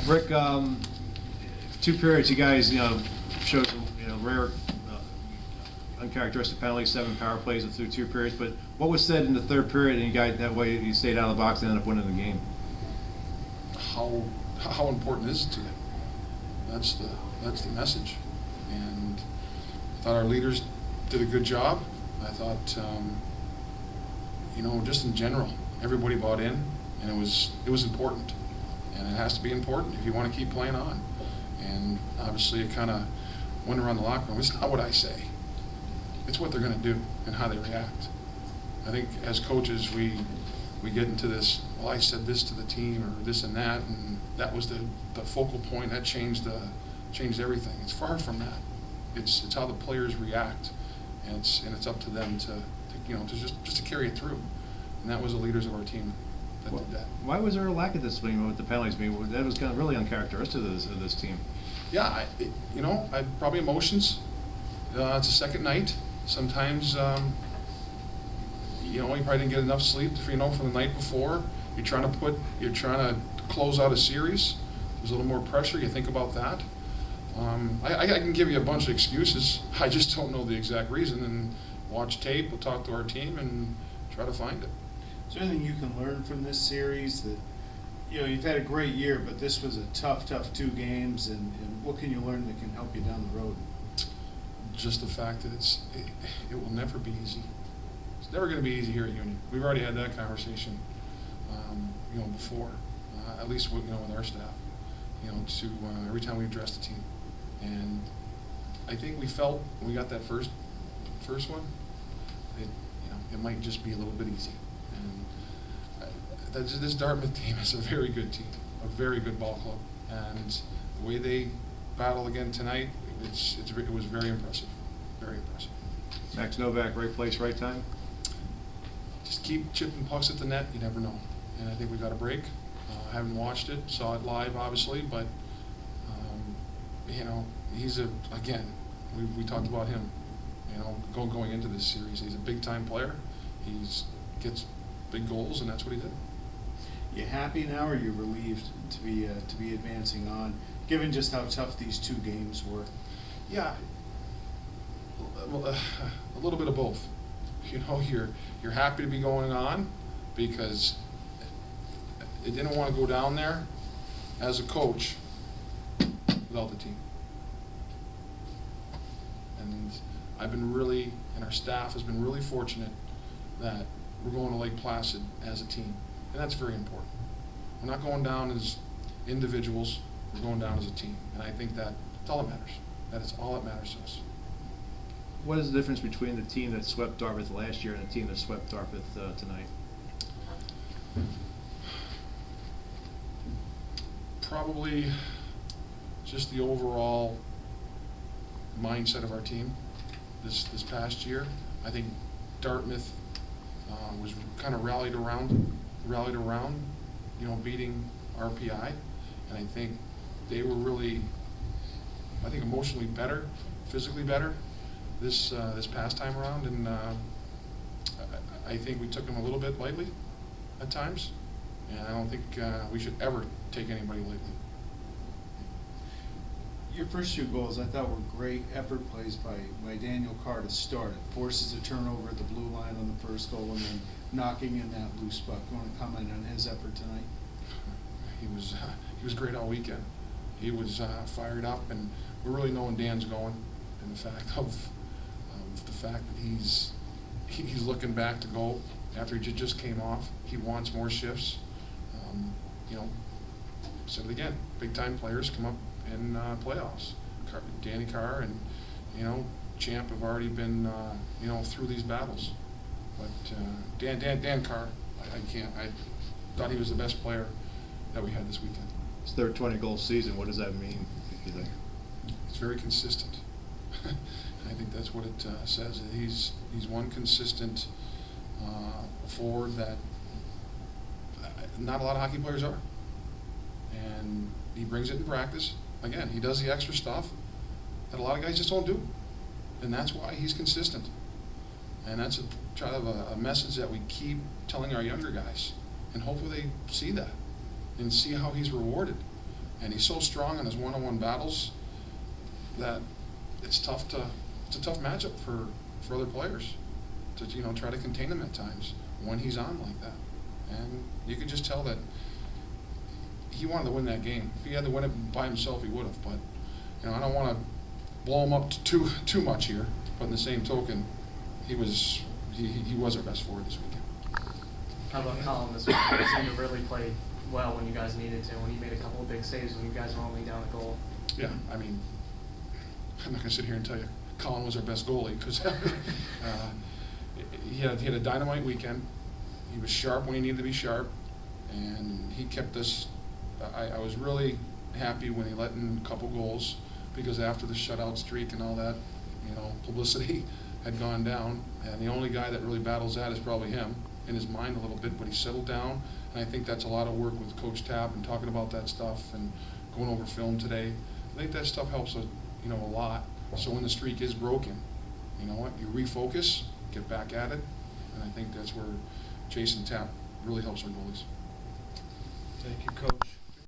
Rick, 2 periods, you guys, showed some, rare, uncharacteristic penalties, 7 power plays through 2 periods. But what was said in the 3rd period, and you guys that way you stayed out of the box and ended up winning the game? How important is it to you? That's the message. And I thought our leaders did a good job. I thought, just in general, everybody bought in, and it was important. And it has to be important if you want to keep playing on. And obviously it kind of went around the locker room. It's not what I say. It's what they're going to do and how they react. I think as coaches we get into this, well, I said this to the team or this and that, and that was the focal point. That changed everything. It's far from that. It's how the players react, and it's up to them to just to carry it through. And that was the leaders of our team that did that. Why was there a lack of discipline with the penalties? That was kind of really uncharacteristic of this team. Yeah, probably emotions. It's a second night. Sometimes, you probably didn't get enough sleep, from the night before. You're trying to close out a series. There's a little more pressure. You think about that. I can give you a bunch of excuses. I just don't know the exact reason. And watch tape. We'll talk to our team and try to find it. Is there anything you can learn from this series that, you've had a great year, but this was a tough 2 games, and what can you learn that can help you down the road? Just the fact that it will never be easy. It's never going to be easy here at Union. We've already had that conversation, before, at least with our staff, to every time we address the team. And I think we felt when we got that first one, it might just be a little bit easy. And this Dartmouth team is a very good team, a very good ball club, and the way they battled again tonight, it was very impressive, very impressive. Max Novak, right place, right time. Just keep chipping pucks at the net. You never know, and I think we got a break. I haven't watched it, saw it live, obviously, but he's again. We talked about him. Going into this series, he's a big-time player. He gets big goals, and that's what he did. You happy now, or are you relieved to be advancing on, given just how tough these 2 games were? Yeah, a little bit of both. You're happy to be going on because it didn't want to go down there as a coach without the team. And and our staff has been really fortunate that we're going to Lake Placid as a team, and that's very important. We're not going down as individuals, we're going down as a team, and I think that's all that matters. That is all that matters to us. What is the difference between the team that swept Dartmouth last year and the team that swept Dartmouth tonight? Probably just the overall mindset of our team this past year. I think Dartmouth was kind of rallied around, beating RPI, and I think they were really, emotionally better, physically better this past time around, and I think we took them a little bit lightly at times, and I don't think we should ever take anybody lightly. Your first 2 goals I thought were great effort plays by Daniel Carr to start it. Forces a turnover at the blue line on the first goal and then knocking in that loose puck. You want to comment on his effort tonight? He was great all weekend. He was fired up, and we're really knowing Dan's going, and the fact that he's looking back to go after he just came off. He wants more shifts. Said it again, big time players come up in playoffs. Danny Carr and Champ have already been through these battles, but Dan Carr, I thought he was the best player that we had this weekend. It's their 20-goal season. What does that mean, you think? It's very consistent. I think that's what it says. He's one consistent forward that not a lot of hockey players are, and he brings it in practice. Again, he does the extra stuff that a lot of guys just don't do, and that's why he's consistent. And that's a message that we keep telling our younger guys, and hopefully they see that and see how he's rewarded. And he's so strong in his one-on-one battles that it's a tough matchup for other players to, you know, try to contain him at times when he's on like that. And you could just tell that he wanted to win that game. If he had to win it by himself, he would have. But, you know, I don't want to blow him up too much here. But in the same token, he was our best forward this weekend. How about Colin this week? He seemed to really play well when you guys needed to, when he made a couple of big saves when you guys were only down a goal. Yeah, I mean, I'm not going to sit here and tell you Colin was our best goalie, because he had a dynamite weekend. He was sharp when he needed to be sharp, and he kept us. I was really happy when he let in a couple goals, because after the shutout streak and all that, you know, publicity had gone down, and the only guy that really battles that is probably him, in his mind a little bit, but he settled down, and I think that's a lot of work with Coach Tapp and talking about that stuff and going over film today. I think that stuff helps us, you know, a lot. So when the streak is broken, you know what, you refocus, get back at it, and I think that's where Jason Tapp really helps our goalies. Thank you, Coach.